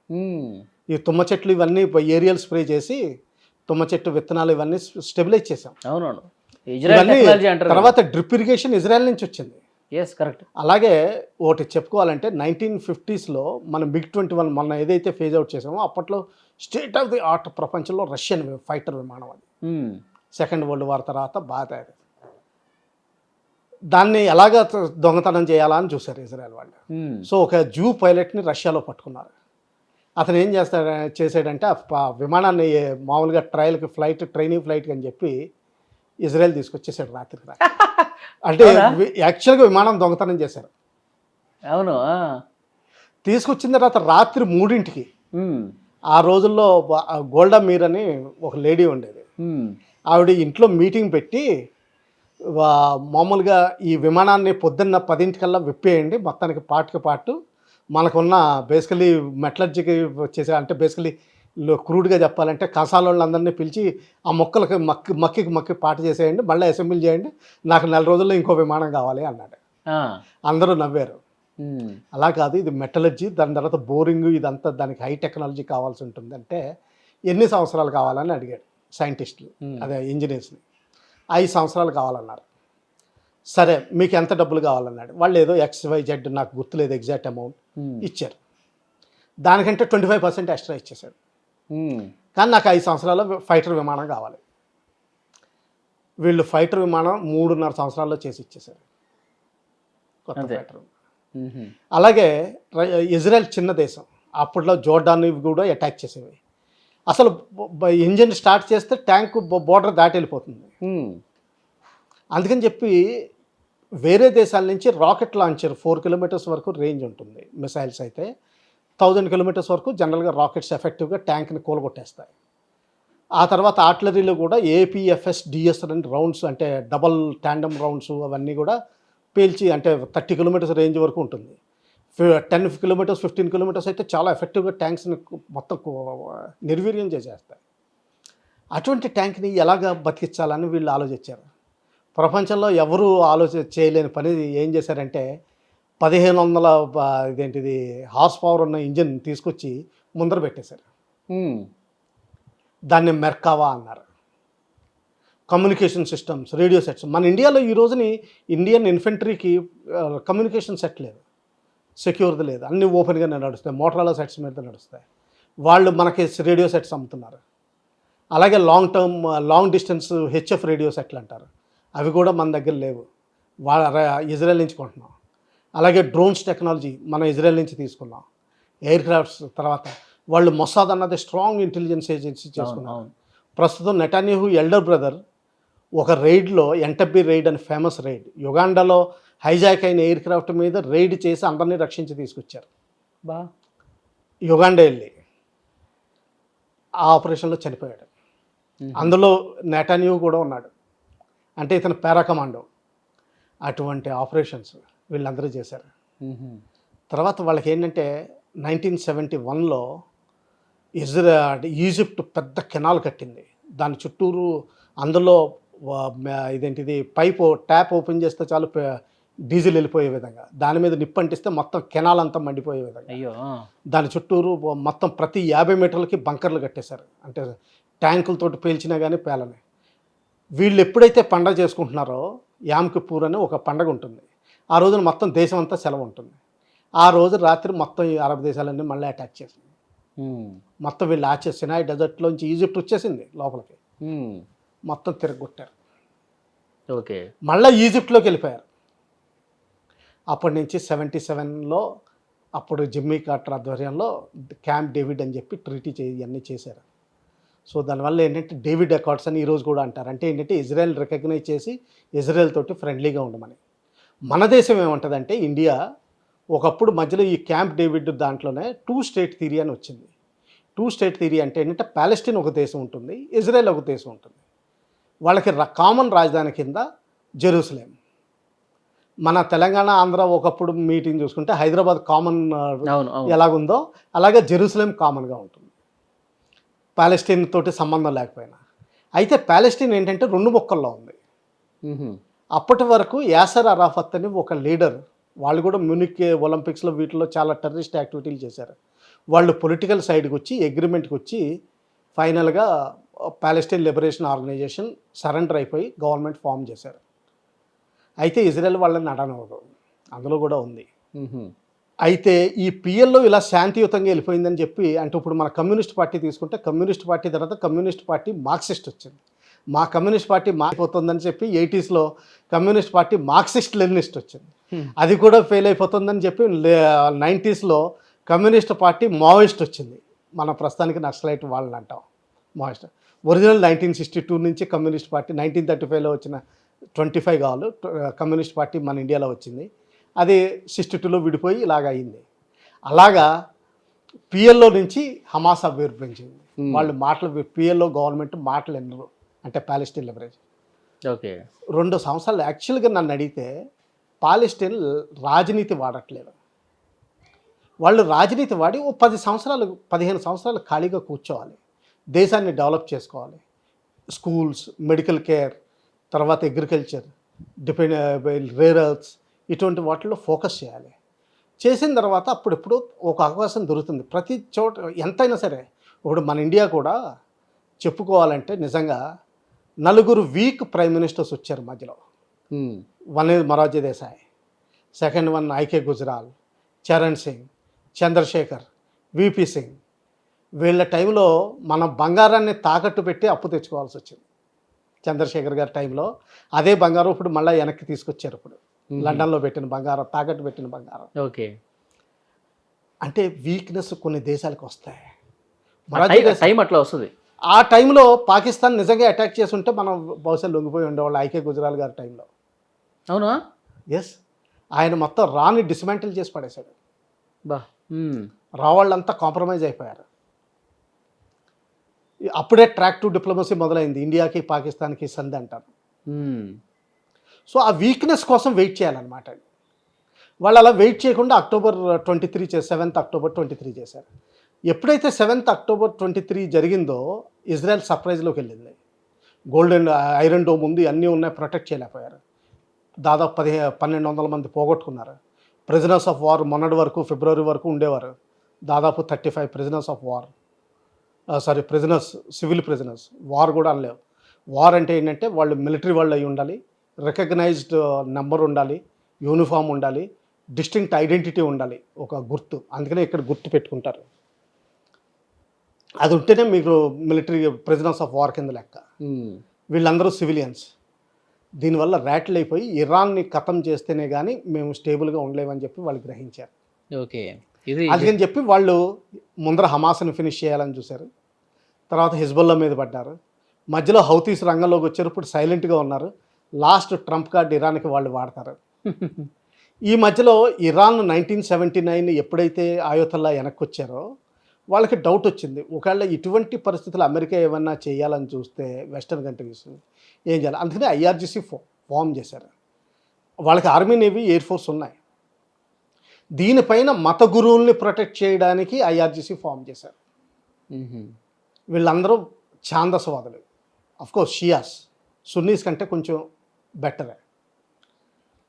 ఈ తుమ్మ చెట్లు ఇవన్నీ ఏరియల్ స్ప్రే చేసి తుమ్మ చెట్టు విత్తనాలు ఇవన్నీ స్టెబిలైజ్ చేసాం. అవునవును, ఇజ్రాయెల్ ఇవన్నీ టెక్నాలజీ అంటారు. తర్వాత డ్రిప్ ఇరిగేషన్ ఇజ్రాయెల్ నుంచి వచ్చింది. Yes, correct. అలాగే ఒకటి చెప్పుకోవాలంటే 1950s మన MiG-21 మొన్న ఏదైతే ఫేజ్ అవుట్ చేసామో అప్పట్లో స్టేట్ ఆఫ్ ది ఆర్ట్ ప్రపంచంలో రష్యన్ ఫైటర్ విమానం అది. సెకండ్ వరల్డ్ వార్ తర్వాత బాగా తయారు. దాన్ని ఎలాగ దొంగతనం చేయాలా అని చూశారు ఇజ్రాయెల్ వాళ్ళు. సో ఒక జూ పైలట్ని రష్యాలో పట్టుకున్నారు. అతను ఏం చేశాడంటే ఆ విమానాన్ని మామూలుగా ట్రైనింగ్ ఫ్లైట్ అని చెప్పి ఇజ్రాయెల్ తీసుకొచ్చేసాడు రాత్రి. అంటే యాక్చువల్గా విమానం దొంగతనం చేశారు. అవును. తీసుకొచ్చిన తర్వాత రాత్రి 3ంటికి, ఆ రోజుల్లో గోల్డా మీర్ అని ఒక లేడీ ఉండేది, ఆవిడ ఇంట్లో మీటింగ్ పెట్టి మామూలుగా ఈ విమానాన్ని పొద్దున్న 10ంటికల్లా విప్పేయండి, మొత్తానికి పాటు మనకున్న బేసికలీ మెటలర్జీకి చేసే, అంటే బేసికలీ క్రూడ్గా చెప్పాలంటే కసాలోళ్ళందరినీ పిలిచి ఆ మొక్కలకి మక్కి పాట చేసేయండి, మళ్ళీ అసెంబ్లీ చేయండి, నాకు 4 రోజుల్లో ఇంకో విమానం కావాలి అన్నాడు. అందరూ నవ్వారు. అలా కాదు, ఇది మెటలర్జీ, దాని తర్వాత బోరింగ్, ఇదంతా దానికి హై టెక్నాలజీ కావాల్సి ఉంటుంది. అంటే ఎన్ని సంవత్సరాలు కావాలని అడిగాడు సైంటిస్టులు, అదే ఇంజనీర్స్ని. 5 సంవత్సరాలు కావాలన్నారు. సరే మీకు ఎంత డబ్బులు కావాలన్నాడు. వాళ్ళు ఏదో XYZ నాకు గుర్తులేదు ఎగ్జాక్ట్ అమౌంట్ ఇచ్చారు. దానికంటే 25% ఎక్స్ట్రా ఇచ్చేశాడు. కానీ నాకు 5 సంవత్సరాల్లో ఫైటర్ విమానం కావాలి. వీళ్ళు ఫైటర్ విమానం 3.5 సంవత్సరాల్లో చేసి ఇచ్చేశారు, కొత్త ఫైటర్. అలాగే ఇజ్రాయెల్ చిన్న దేశం, అప్పట్లో జోర్డాన్ కూడా అటాక్ చేసేవి. అసలు ఇంజిన్ స్టార్ట్ చేస్తే ట్యాంక్ బోర్డర్ దాటి వెళ్ళిపోతుంది. అందుకని చెప్పి వేరే దేశాల నుంచి రాకెట్ లాంచర్ 4 కిలోమీటర్స్ వరకు రేంజ్ ఉంటుంది. మిసైల్స్ అయితే 1000 కిలోమీటర్స్ వరకు జనరల్గా రాకెట్స్ ఎఫెక్టివ్గా ట్యాంక్ని కూలగొట్టేస్తాయి. ఆ తర్వాత ఆర్టిలరీలో కూడా APFS-DS అని రౌండ్స్, అంటే డబల్ ట్యాండమ్ రౌండ్స్, అవన్నీ కూడా పేల్చి, అంటే 30 కిలోమీటర్స్ రేంజ్ వరకు ఉంటుంది. 10 కిలోమీటర్స్ 15 కిలోమీటర్స్ అయితే చాలా ఎఫెక్టివ్గా ట్యాంక్స్ని మొత్తం నిర్వీర్యం చేసేస్తాయి. అటువంటి ట్యాంక్ని ఎలాగ బతికించాలని వీళ్ళు ఆలోచించారు. ప్రపంచంలో ఎవరు చేయలేని పని ఏం చేశారంటే 1500 హార్స్ పవర్ ఉన్న ఇంజిన్ తీసుకొచ్చి ముందర పెట్టేశారు. దాన్ని మెర్కావా అన్నారు. Communication systems, radio sets. మన ఇండియాలో ఈ రోజుని ఇండియన్ ఇన్ఫెంట్రీకి కమ్యూనికేషన్ సెట్ లేదు, సెక్యూర్ది లేదు, అన్నీ ఓపెన్గానే నడుస్తాయి, మోటరోలా సెట్స్ మీద నడుస్తాయి. వాళ్ళు మనకి రేడియో సెట్స్ అమ్ముతున్నారు. అలాగే లాంగ్ డిస్టెన్స్ HF రేడియో సెట్లు అంటారు, అవి కూడా మన దగ్గర లేవు, ఇజ్రాయెల్ నుంచి కొంటున్నాం. అలాగే డ్రోన్స్ టెక్నాలజీ మనం ఇజ్రాయెల్ నుంచి తీసుకున్నాం. ఎయిర్ క్రాఫ్ట్స్ తర్వాత వాళ్ళు మొసాద్ అన్నది స్ట్రాంగ్ ఇంటెలిజెన్స్ ఏజెన్సీ చేసుకున్నారు. ప్రస్తుతం నెటాన్యాహు ఎల్డర్ బ్రదర్ ఒక రైడ్లో, ఎంటబ్బీ రైడ్ అని ఫేమస్ రైడ్, యుగాండాలో హైజాక్ అయిన ఎయిర్ క్రాఫ్ట్ మీద రైడ్ చేసి అందరినీ రక్షించి తీసుకొచ్చారు. యుగాండా వెళ్ళి ఆ ఆపరేషన్లో చనిపోయాడు. అందులో నెటాన్యాహు కూడా ఉన్నాడు, అంటే ఇతను పారా కమాండో. అటువంటి ఆపరేషన్స్ వీళ్ళందరూ చేశారు. తర్వాత వాళ్ళకి ఏంటంటే 1971లో ఈజిప్ట్ పెద్ద కెనాల్ కట్టింది, దాని చుట్టూరు. అందులో ట్యాప్ ఓపెన్ చేస్తే చాలు డీజిల్ వెళ్ళిపోయే విధంగా, దాని మీద నిప్పంటిస్తే మొత్తం కెనాల్ అంతా మండిపోయే విధంగా దాని చుట్టూరు మొత్తం ప్రతి 50 మీటర్లకి బంకర్లు కట్టేశారు, అంటే ట్యాంకులతోటి పేల్చినా కానీ పేలని. వీళ్ళు ఎప్పుడైతే పండగ చేసుకుంటున్నారో యామ్ కిప్పూర్ అని ఒక పండగ ఉంటుంది, ఆ రోజున మొత్తం దేశం అంతా సెలవు ఉంటుంది. ఆ రోజు రాత్రి మొత్తం ఈ అరబ్ దేశాలన్నీ మళ్ళీ అటాక్ చేసింది. మొత్తం వీళ్ళు సినాయ్ డెజర్ట్లోంచి ఈజిప్ట్ వచ్చేసింది లోపలికి, మొత్తం తిరగొట్టారు. ఓకే, మళ్ళీ ఈజిప్ట్లోకి వెళ్ళిపోయారు. అప్పటి నుంచి 77లో అప్పుడు జిమ్మీ కార్టర్ ఆధ్వర్యంలో క్యాంప్ డేవిడ్ అని చెప్పి ట్రీటీ ఇవన్నీ చేశారు. సో దానివల్ల ఏంటంటే డేవిడ్ అకార్డ్స్ అని ఈరోజు కూడా అంటారు. అంటే ఏంటంటే ఇజ్రాయెల్ రికగ్నైజ్ చేసి ఇజ్రాయెల్ తోటి ఫ్రెండ్లీగా ఉండమని. మన దేశం ఏమంటుందంటే ఇండియా ఒకప్పుడు మధ్యలో ఈ క్యాంప్ డేవిడ్ దాంట్లోనే 2 స్టేట్ థియరీ అని వచ్చింది. 2 స్టేట్ థియరీ అంటే ఏంటంటే పాలెస్టీన్ ఒక దేశం ఉంటుంది, ఇజ్రాయెల్ ఒక దేశం ఉంటుంది. వాళ్ళకి కామన్ రాజధాని కింద జెరూసలేం. మన తెలంగాణ ఆంధ్ర ఒకప్పుడు మీటింగ్ చూసుకుంటే హైదరాబాద్ కామన్ ఎలాగుందో అలాగే జెరూసలేం కామన్గా ఉంటుంది, పాలెస్టీన్ తోటి సంబంధం లేకపోయినా. అయితే పాలెస్టీన్ ఏంటంటే 2 ముక్కల్లో ఉంది. అప్పటి వరకు యాసర్ అరాఫత్ అని ఒక లీడర్, వాళ్ళు కూడా మ్యూనిక్ ఒలింపిక్స్లో వీటిలో చాలా టెర్రరిస్ట్ యాక్టివిటీలు చేశారు. వాళ్ళు పొలిటికల్ సైడ్కి వచ్చి అగ్రిమెంట్కి వచ్చి ఫైనల్గా పాలెస్టైన్ లిబరేషన్ ఆర్గనైజేషన్ సరెండర్ అయిపోయి గవర్నమెంట్ ఫామ్ చేశారు. అయితే ఇజ్రాయెల్ వాళ్ళని అడనవదు, అందులో కూడా ఉంది. అయితే ఈ పిఎల్లో ఇలా శాంతియుతంగా వెళ్ళిపోయిందని చెప్పి, అంటే ఇప్పుడు మన కమ్యూనిస్ట్ పార్టీ తీసుకుంటే కమ్యూనిస్ట్ పార్టీ తర్వాత కమ్యూనిస్ట్ పార్టీ మార్క్సిస్ట్ వచ్చింది. మా కమ్యూనిస్ట్ పార్టీ మారిపోతుందని చెప్పి 80s communist party Marxist Leninist వచ్చింది. అది కూడా ఫెయిల్ అయిపోతుందని చెప్పి 90s కమ్యూనిస్ట్ పార్టీ మావోయిస్ట్ వచ్చింది. మన ప్రస్తుతానికి నక్సలైట్ వాళ్ళని అంటాం మావోయిస్ట్. ఒరిజినల్ 1962 నుంచి కమ్యూనిస్ట్ పార్టీ 1935లో వచ్చిన 25 కావాలి కమ్యూనిస్ట్ పార్టీ మన ఇండియాలో వచ్చింది. అది 62లో విడిపోయి ఇలాగ అయింది. అలాగా పిఎల్లో నుంచి హమాస్ అభివృద్ధించింది. వాళ్ళు మాటలు పిఎల్లో గవర్నమెంట్ మాటలు ఎన్నరు, అంటే పాలెస్టైన్ లిబరేషన్. ఓకే, 2 సంవత్సరాలు యాక్చువల్గా నన్ను అడిగితే పాలెస్టైన్ రాజనీతి వాడట్లేదు. వాళ్ళు రాజనీతి వాడి ఓ 15 సంవత్సరాలు ఖాళీగా కూర్చోవాలి, దేశాన్ని డెవలప్ చేసుకోవాలి. స్కూల్స్, మెడికల్ కేర్, తర్వాత అగ్రికల్చర్, రేర్ ఎర్త్స్, ఇటువంటి వాటిల్లో ఫోకస్ చేయాలి. చేసిన తర్వాత అప్పుడప్పుడు ఒక అవకాశం దొరుకుతుంది ప్రతి చోట. ఎంతైనా సరే ఇప్పుడు మన ఇండియా కూడా చెప్పుకోవాలంటే నిజంగా 4 వీక్ ప్రైమ్ మినిస్టర్స్ వచ్చారు మధ్యలో. One is Morarji Desai, second one IK Gujral, Charan Singh, Chandrashekhar, VP Singh. వీళ్ళ టైంలో మన బంగారాన్ని తాకట్టు పెట్టి అప్పు తెచ్చుకోవాల్సి వచ్చింది. చంద్రశేఖర్ గారి టైంలో అదే బంగారం ఇప్పుడు మళ్ళీ వెనక్కి తీసుకొచ్చారు. ఇప్పుడు లండన్లో పెట్టిన బంగారం, తాకట్టు పెట్టిన బంగారం. ఓకే, అంటే వీక్నెస్ కొన్ని దేశాలకు వస్తాయి. టైం అట్లా వస్తుంది. ఆ టైంలో పాకిస్తాన్ నిజంగా అటాక్ చేసి ఉంటే మనం బహుశా లొంగిపోయి ఉండేవాళ్ళు ఐకే గుజరాల్ గారి టైంలో. అవునా? ఎస్, ఆయన మొత్తం రాని డిస్మాంటిల్ చేసి పడేశాడు. బా, రా వాళ్ళంతా కాంప్రమైజ్ అయిపోయారు. అప్పుడే ట్రాక్ టు డిప్లొమసీ మొదలైంది, ఇండియాకి పాకిస్తాన్కి సంధి అంటారు. సో ఆ వీక్నెస్ కోసం వెయిట్ చేయాలన్నమాట. వాళ్ళు అలా వెయిట్ చేయకుండా October 23 7th October 23 చేశారు. ఎప్పుడైతే 7th October 23 జరిగిందో ఇజ్రాయెల్ సర్ప్రైజ్లోకి వెళ్ళింది. గోల్డెన్ ఐరన్ డోమ్ ఉంది, అన్నీ ఉన్నాయి, ప్రొటెక్ట్ చేయలేకపోయారు. దాదాపు 1200 మంది పోగొట్టుకున్నారు. ప్రిజనర్స్ ఆఫ్ వార్ మొన్నటి వరకు ఫిబ్రవరి వరకు ఉండేవారు. దాదాపు 35 prisoners of war, prisoners, civil prisoners. War కూడా అనలేవు. వార్ అంటే ఏంటంటే వాళ్ళు మిలిటరీ వాళ్ళు అయి ఉండాలి, రికగ్నైజ్డ్ నెంబర్ ఉండాలి, యూనిఫామ్ ఉండాలి, డిస్టింక్ట్ ఐడెంటిటీ ఉండాలి, ఒక గుర్తు. అందుకనే ఇక్కడ గుర్తు పెట్టుకుంటారు. అది ఉంటేనే మీకు మిలిటరీ ప్రిజనర్స్ ఆఫ్ వార్ కింద లెక్క. వీళ్ళందరూ సివిలియన్స్. దీనివల్ల ర్యాటిల్ అయిపోయి ఇరాన్ని ఖతం చేస్తేనే కానీ మేము స్టేబుల్గా ఉండలేమని చెప్పి వాళ్ళు గ్రహించారు. ఓకే, అందుకని చెప్పి వాళ్ళు ముందర హమాస్ని ఫినిష్ చేయాలని చూశారు. తర్వాత హిజ్బుల్లా మీద పడ్డారు. మధ్యలో హౌతీస్ రంగంలోకి వచ్చారు. ఇప్పుడు సైలెంట్గా ఉన్నారు. లాస్ట్ ట్రంప్ కార్డ్ ఇరాన్కి వాళ్ళు వాడతారు. ఈ మధ్యలో ఇరాన్ 1979 ఎప్పుడైతే ఆయోతల్లా వెనక్కి వచ్చారో వాళ్ళకి డౌట్ వచ్చింది, ఒకవేళ ఇటువంటి పరిస్థితులు అమెరికా ఏమన్నా చేయాలని చూస్తే వెస్టర్న్ కంట్రీస్ ఏం చేయాలి. అందుకని ఐఆర్జీసీ ఫామ్ చేశారు. వాళ్ళకి ఆర్మీ, నేవీ, ఎయిర్ ఫోర్స్ ఉన్నాయి. దీనిపైన మత గురువుల్ని ప్రొటెక్ట్ చేయడానికి ఐఆర్జీసీ ఫామ్ చేశారు. వీళ్ళందరూ ఛాందసవాదులు. అఫ్కోర్స్ షియాస్ సున్నీస్ కంటే కొంచెం బెటరే.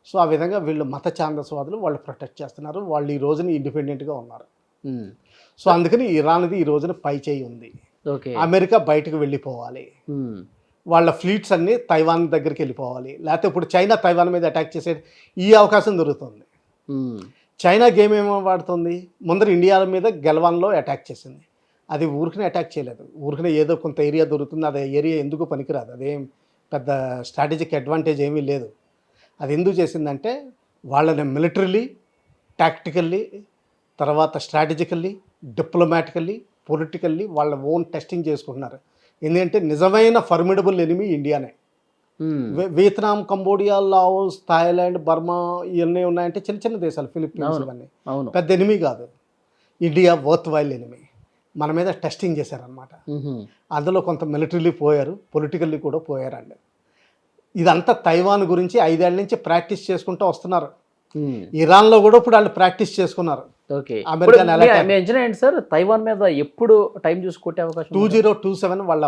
సో ఆ విధంగా వీళ్ళు మత ఛాందసవాదులు, వాళ్ళు ప్రొటెక్ట్ చేస్తున్నారు. వాళ్ళు ఈ రోజున ఇండిపెండెంట్గా ఉన్నారు. సో అందుకని ఇరాన్ది ఈ రోజున పై చేయి ఉంది. అమెరికా బయటకు వెళ్ళిపోవాలి, వాళ్ళ ఫ్లీట్స్ అన్నీ తైవాన్ దగ్గరికి వెళ్ళిపోవాలి. లేకపోతే ఇప్పుడు చైనా తైవాన్ మీద అటాక్ చేసే ఈ అవకాశం దొరుకుతుంది. చైనా గేమ్ ఏమో వాడుతుంది, ముందర ఇండియా మీద గెలవాన్లో అటాక్ చేసింది. అది ఊరికనే అటాక్ చేయలేదు, ఊరికనే ఏదో కొంత ఏరియా దొరుకుతుంది. అదే ఏరియా ఎందుకు పనికిరాదు, అదేం పెద్ద స్ట్రాటజిక్ అడ్వాంటేజ్ ఏమీ లేదు. అది ఎందుకు చేసిందంటే వాళ్ళని మిలిటరీలీ, టాక్టికల్లీ, తర్వాత స్ట్రాటజికల్లీ, డిప్లొమాటికల్లీ, పొలిటికల్లీ వాళ్ళ ఓన్ టెస్టింగ్ చేసుకుంటున్నారు. ఎందుకంటే నిజమైన ఫర్మిడబుల్ ఎనిమీ ఇండియానే. Vietnam, Cambodia, Laos, Thailand, Burma ఇవన్నీ ఉన్నాయంటే చిన్న చిన్న దేశాలు, ఫిలిప్పీన్స్, ఇవన్నీ పెద్ద ఎనిమీ కాదు. India worth while enemy. మన మీద టెస్టింగ్ చేశారనమాట. అందులో కొంత మిలిటరీలీ పోయారు, పొలిటికల్లీ కూడా పోయారండి. ఇదంతా తైవాన్ గురించి 5 ఏళ్ల నుంచి ప్రాక్టీస్ చేసుకుంటూ వస్తున్నారు. ఇరాన్లో కూడా ఇప్పుడు వాళ్ళు ప్రాక్టీస్ చేసుకున్నారు. సార్ తైవాన్ మీద ఎప్పుడు టైం చూసి కొట్టే అవకాశం? 2027 వాళ్ళ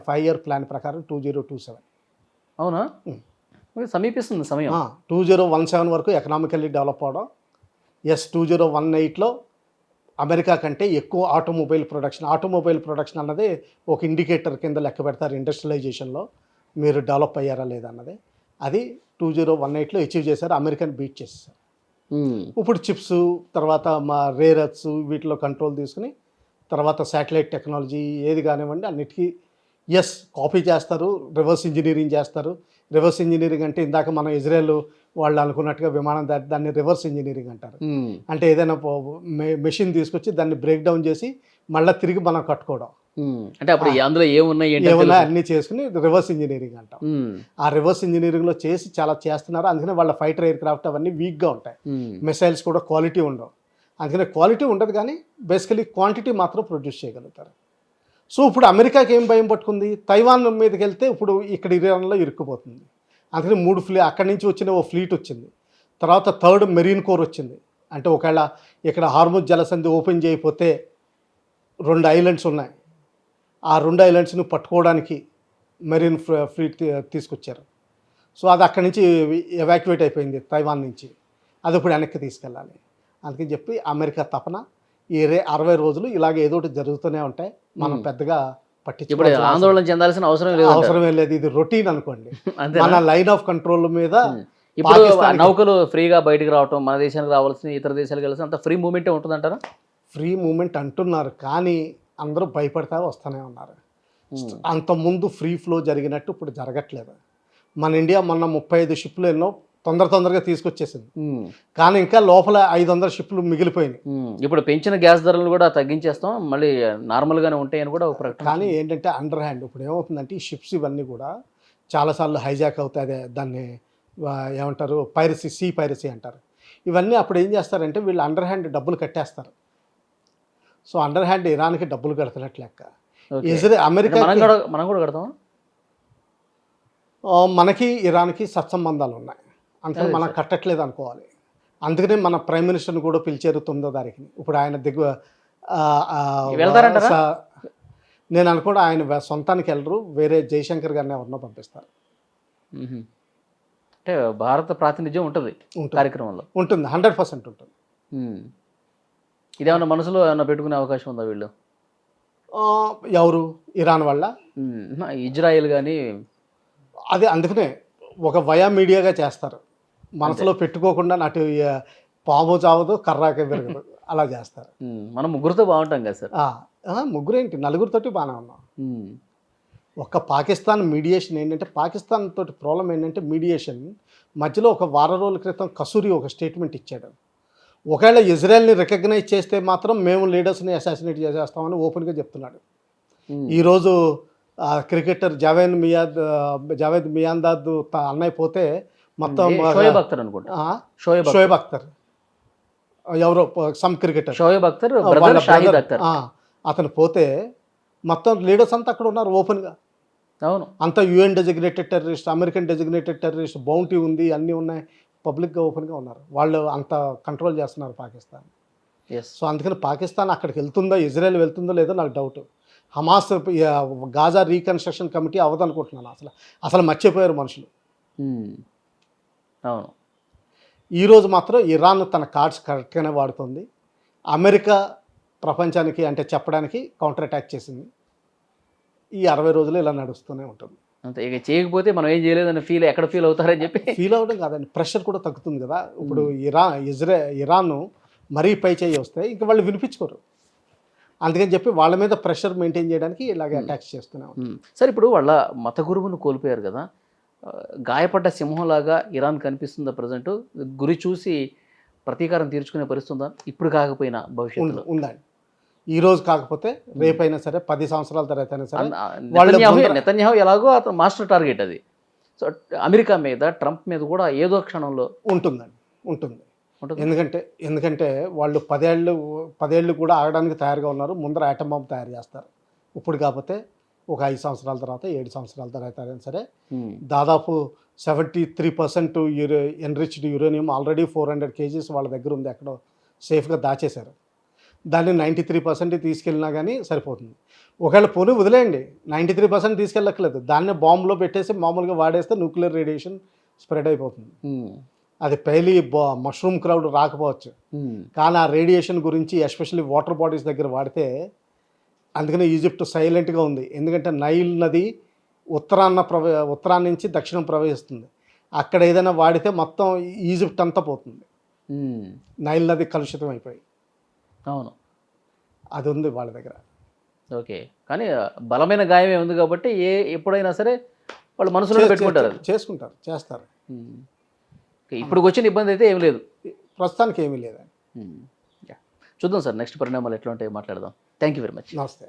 5 year ప్లాన్ ప్రకారం 2027. అవునా? సమీపిస్తుంది సమయం. 2017 వరకు ఎకనామికల్లీ డెవలప్ అవడం. 2018లో అమెరికా కంటే ఎక్కువ ఆటోమొబైల్ ప్రొడక్షన్ అన్నది ఒక ఇండికేటర్ కింద లెక్క పెడతారు ఇండస్ట్రియలైజేషన్లో మీరు డెవలప్ అయ్యారా లేదా అన్నది. అది 2018లో అచీవ్ చేశారు, అమెరికన్ బీట్ చేసేసారు. ఇప్పుడు చిప్స్ తర్వాత మా రేర్ ఎర్త్స్ వీటిలో కంట్రోల్ తీసుకుని తర్వాత శాటిలైట్ టెక్నాలజీ ఏది కానివ్వండి అన్నిటికీ కాపీ చేస్తారు, రివర్స్ ఇంజనీరింగ్ చేస్తారు. రివర్స్ ఇంజనీరింగ్ అంటే ఇందాక మనం ఇజ్రాయెల్ వాళ్ళు అనుకున్నట్టుగా విమానం దాన్ని రివర్స్ ఇంజనీరింగ్ అంటారు. అంటే ఏదైనా మెషిన్ తీసుకొచ్చి దాన్ని బ్రేక్ డౌన్ చేసి మళ్ళీ తిరిగి మనం కట్టుకోవడం. అంటే అప్పుడు అందులో ఏమన్నా అన్నీ చేసుకుని రివర్స్ ఇంజనీరింగ్ అంటాం. ఆ రివర్స్ ఇంజనీరింగ్లో చేసి చాలా చేస్తున్నారు. అందుకనే వాళ్ళ ఫైటర్ ఎయిర్ క్రాఫ్ట్ అవన్నీ వీక్గా ఉంటాయి, మిసైల్స్ కూడా క్వాలిటీ ఉండవు. అందుకనే క్వాలిటీ ఉండదు కానీ బేసికలీ క్వాంటిటీ మాత్రం ప్రొడ్యూస్ చేయగలుగుతారు. సో ఇప్పుడు అమెరికాకి ఏం భయం పట్టుకుంది, తైవాన్ మీదకి వెళ్తే ఇప్పుడు ఇక్కడ ఇరాన్లో ఇరుక్కుపోతుంది. అందుకని 3 అక్కడి నుంచి వచ్చిన ఓ ఫ్లీట్ వచ్చింది. తర్వాత 3rd మెరీన్ కోర్ వచ్చింది. అంటే ఒకవేళ ఇక్కడ హార్ముజ్ జలసంధి ఓపెన్ చేయకపోతే 2 ఐలాండ్స్ ఉన్నాయి, ఆ 2 ఐలాండ్స్ని పట్టుకోవడానికి మెరీన్ ఫ్లీట్ తీసుకొచ్చారు. సో అది అక్కడి నుంచి ఎవాక్యువేట్ అయిపోయింది తైవాన్ నుంచి, అది ఇప్పుడు వెనక్కి తీసుకెళ్ళాలి. అందుకని చెప్పి అమెరికా తపన ఈ 60 రోజులు ఇలాగ ఏదో ఒకటి జరుగుతూనే ఉంటాయి. మనం పెద్దగా ఇప్పుడు ఆందోళన చెందాల్సిన అవసరమే లేదు, ఇది రొటీన్ అనుకోండి. మన లైన్ ఆఫ్ కంట్రోల్ మీద ఇప్పుడు నౌకలు ఫ్రీగా బయటకు రావటం, మన దేశానికి రావాల్సిన ఇతర దేశాలకు వెళ్ళాల్సిన అంత ఫ్రీ మూవ్మెంటే ఉంటుంది అంటారా? ఫ్రీ మూవ్మెంట్ అంటున్నారు కానీ అందరూ భయపడతా వస్తూనే ఉన్నారు. అంతకుముందు ఫ్రీ ఫ్లో జరిగినట్టు ఇప్పుడు జరగట్లేదు. మన ఇండియా మొన్న 35 షిప్లు ఎన్నో తొందరగా తీసుకొచ్చేసింది, కానీ ఇంకా లోపల 500 షిప్లు మిగిలిపోయినాయి. ఇప్పుడు పెంచిన గ్యాస్ ధరలు కూడా తగ్గించేస్తాం, మళ్ళీ నార్మల్గానే ఉంటాయని కూడా ఒక ప్రకటన. కానీ ఏంటంటే అండర్ హ్యాండ్ ఇప్పుడు ఏమవుతుందంటే ఈ షిప్స్ ఇవన్నీ కూడా చాలాసార్లు హైజాక్ అవుతాయి, దాన్ని ఏమంటారు సీ పైరసీ అంటారు. ఇవన్నీ అప్పుడు ఏం చేస్తారంటే వీళ్ళు అండర్ హ్యాండ్ డబ్బులు కట్టేస్తారు. సో అండర్ హ్యాండ్ ఇరాన్కి డబ్బులు కడుతున్నట్లు లెక్క. అమెరికా మనం కూడా కడతాం, మనకి ఇరాన్కి సత్సంబంధాలు ఉన్నాయి, అందుకని మనం కట్టట్లేదు అనుకోవాలి. అందుకనే మన ప్రైమ్ మినిస్టర్ని కూడా పిలిచారు 9వ తారీఖుని. ఇప్పుడు ఆయన నేను అనుకోండి ఆయన సొంతానికి వెళ్ళరు, వేరే జయశంకర్ గారిని ఎవరినో పంపిస్తారు. అంటే భారత ప్రాతినిధ్యం ఉంటుంది కార్యక్రమంలో, ఉంటుంది 100% ఉంటుంది. ఇదేమన్నా మనసులో ఏమన్నా పెట్టుకునే అవకాశం ఉందా వీళ్ళు? ఎవరు ఇరాన్ వల్ల ఇజ్రాయెల్ కానీ అది అందుకనే ఒక వయా మీడియాగా చేస్తారు, మనసులో పెట్టుకోకుండా నాటు పాము చావదు కర్రాకే పెరగదు అలా చేస్తారు. మనం ముగ్గురుతో బాగుంటాం కదా సార్. ముగ్గురేంటి 4తోటి బాగానే ఉన్నాం. ఒక్క పాకిస్తాన్ మీడియేషన్ ఏంటంటే పాకిస్తాన్ తోటి ప్రాబ్లం ఏంటంటే మీడియేషన్ మధ్యలో ఒక వారం రోజుల క్రితం కసూరి ఒక స్టేట్మెంట్ ఇచ్చాడు. ఒకవేళ ఇజ్రాయెల్ని రికగ్నైజ్ చేస్తే మాత్రం మేము లీడర్స్ని అసాసినేట్ చేసేస్తామని ఓపెన్గా చెప్తున్నాడు. ఈరోజు క్రికెటర్ జావేద్ మియాందాద్ అన్నయ్య పోతే మొత్తం షోయబ్ అఖ్తర్ ఎవరో సమ్ క్రికెటర్ అతను పోతే మొత్తం లీడర్స్ అంతా అక్కడ ఉన్నారు ఓపెన్గా. అవును, అంతా UN designated terrorist, American designated terrorist, bounty ఉంది, అన్నీ ఉన్నాయి, పబ్లిక్గా ఓపెన్గా ఉన్నారు. వాళ్ళు అంత కంట్రోల్ చేస్తున్నారు పాకిస్తాన్. సో అందుకని పాకిస్తాన్ అక్కడికి వెళ్తుందో ఇజ్రాయెల్ వెళ్తుందో లేదో నాకు doubt. Hamas Gaza reconstruction committee అవ్వదనుకుంటున్నాను. అసలు మర్చిపోయారు మనుషులు. అవును, ఈరోజు మాత్రం ఇరాన్ తన కార్డ్స్ కరెక్ట్గానే వాడుతుంది. అమెరికా ప్రపంచానికి అంటే చెప్పడానికి కౌంటర్ అటాక్ చేసింది. ఈ 60 రోజులు ఇలా నడుస్తూనే ఉంటుంది. అంతే, ఇక చేయకపోతే మనం ఏం చేయలేదని ఎక్కడ ఫీల్ అవుతారని చెప్పి ఫీల్ అవ్వడం కాదండి, ప్రెషర్ కూడా తగ్గుతుంది కదా. ఇప్పుడు ఇరాన్ మరీ పై చేయి వస్తే ఇంకా వాళ్ళు వినిపించుకోరు. అందుకని చెప్పి వాళ్ళ మీద ప్రెషర్ మెయింటైన్ చేయడానికి ఇలాగే అటాక్స్ చేస్తూనే ఉంటారు. సరే, ఇప్పుడు వాళ్ళ మత గురువును కోల్పోయారు కదా, గాయపడ్డ సింహంలాగా ఇరాన్ కనిపిస్తుందా ప్రజెంట్? గురి చూసి ప్రతీకారం తీర్చుకునే పరిస్థితి ఉందా? ఇప్పుడు కాకపోయినా భవిష్యత్తులో ఉందండి. ఈ రోజు కాకపోతే రేపైనా సరే 10 సంవత్సరాల తర్వాత అయినా సరే నెతన్యాహు ఎలాగో అతను మాస్టర్ టార్గెట్ అది. సో అమెరికా మీద ట్రంప్ మీద కూడా ఏదో క్షణంలో ఉంటుంది. ఎందుకంటే వాళ్ళు 10 ఏళ్ళు కూడా ఆగడానికి తయారుగా ఉన్నారు. ముందర ఆటం బాంబ్ తయారు చేస్తారు. ఇప్పుడు కాకపోతే ఒక 5 సంవత్సరాల తర్వాత 7 సంవత్సరాల తర్వాత అయినా సరే దాదాపు 73% ఎన్రిచ్డ్ యురేనియం ఆల్రెడీ 400 kgs వాళ్ళ దగ్గర ఉంది, ఎక్కడో సేఫ్గా దాచేశారు. దాన్ని 93% తీసుకెళ్ళినా కానీ సరిపోతుంది. ఒకవేళ పోనీ వదిలేయండి, 93% తీసుకెళ్ళక్కర్లేదు, దాన్ని బాంబులో పెట్టేసి మామూలుగా వాడేస్తే న్యూక్లియర్ రేడియేషన్ స్ప్రెడ్ అయిపోతుంది. అది మష్రూమ్ క్రౌడ్ రాకపోవచ్చు, కానీ ఆ రేడియేషన్ గురించి ఎస్పెషల్లీ వాటర్ బాడీస్ దగ్గర వాడితే, అందుకనే ఈజిప్ట్ సైలెంట్గా ఉంది. ఎందుకంటే నైల్ నది ఉత్తరాన్ని నుంచి దక్షిణం ప్రవహిస్తుంది. అక్కడ ఏదైనా వాడితే మొత్తం ఈజిప్ట్ అంతా పోతుంది, నైల్ నది కలుషితం అయిపోయి. అవును, అది ఉంది వాళ్ళ దగ్గర. ఓకే, కానీ బలమైన గాయమే ఉంది కాబట్టి ఎప్పుడైనా సరే వాళ్ళు మనసులో పెట్టుకుంటారు, చేసుకుంటారు, చేస్తారు. ఇప్పుడు వచ్చిన ఇబ్బంది అయితే ఏం లేదు, ప్రస్తుతానికి ఏమీ లేదండి. చూద్దాం సార్, నెక్స్ట్ పరిణామాలు ఎట్లా ఉంటాయో మాట్లాడదాం. Thank you very much. నమస్తే.